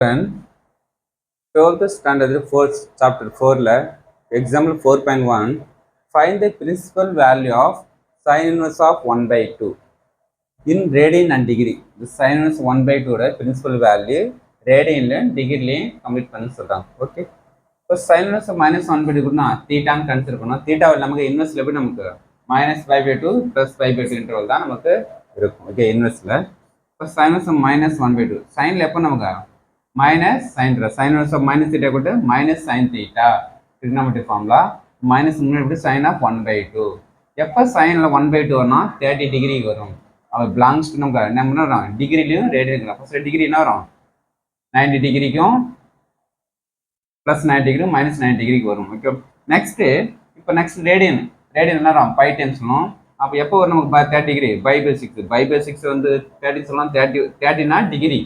12th standard 4th chapter 4 example 4.1 find the principal value of sin inverse of 1 by 2 in radian and degree. The sin inverse 1 by 2 principal value radian degree complete பண்ண சொல்றாங்க. Okay, இப்போ sin inverse minus 1 by 2 கொடுனா தீட்டான்னு consider பண்ணோம். தீட்டாவில் நமக்கு இன்வெர்ஸ்ல எப்படி நமக்கு minus 5 by 2 plus 5 by 2 interval தான் நமக்கு இருக்கும். ஓகே, இன்வெர்ஸ்ல இப்போ sin inverse minus 1 by 2 சைன்ல எப்போ நமக்கு minus sin inverse of minus theta equal to minus sin theta trigonometric formula minus முன்னாடி sin of 1 by 2 எப்போ சைனில் 1 by 2 வரும் 30 டிகிரி வரும். அவள் பிளாங்ஸ் நமக்கு என்ன பண்ணுறோம் டிகிரிலையும் ரேடியன் ஃபர்ஸ்ட் டிகிரி என்ன வரும் 90 டிகிரிக்கும் ப்ளஸ் 90 டிகிரி மைனஸ் 90 டிகிரிக்கு வரும். ஓகே, நெக்ஸ்ட் ரேடியன் என்ன வரும் 5 டைம்ஸ் வரும். அப்போ எப்போ வரும் நமக்கு 30 degree pi by 6 pi by 6 வந்து 30 சொல்லலாம் 30னா டிகிரி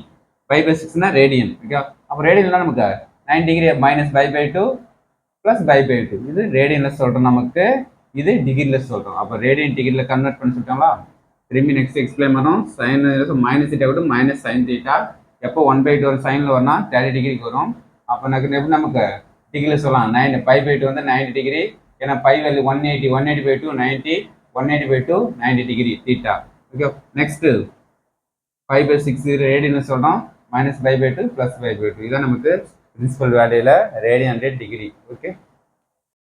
பை பை 6னா ரேடியன். ஓகே, அப்போ ரேடியன்லாம் நமக்கு 9 degree minus pi by 2 plus pi by 2 இது ரேடியனில் சொல்கிறோம், நமக்கு இது டிகிரியில் சொல்கிறோம். அப்போ ரேடியன் டிகிரியில் கன்வெர்ட் பண்ணி சொல்லிட்டாங்களா. திரும்பி நெக்ஸ்ட் எக்ஸ்பிளைன் பண்ணோம். சைன் மைனஸ் தீட்டா விட்டு மைனஸ் சைன் தீட்டா எப்போ 1 by 2 ஒரு சைனில் வரனா 30 டிகிரிக்கு வரும். அப்போ எப்படி நமக்கு டிகிரியில் சொல்லலாம் 9 பை பை 2 வந்து 90 டிகிரி, ஏன்னா by value 180 by 2 90 180 by 2 90 degree theta. Okay, next 5 by 6 radian சொல்கிறோம் minus 5 by 2 plus 5 by 2 இதான் நமக்கு பிரின்சிபல் வேல்யூல ரேடியன் டிகிரி. ஓகே.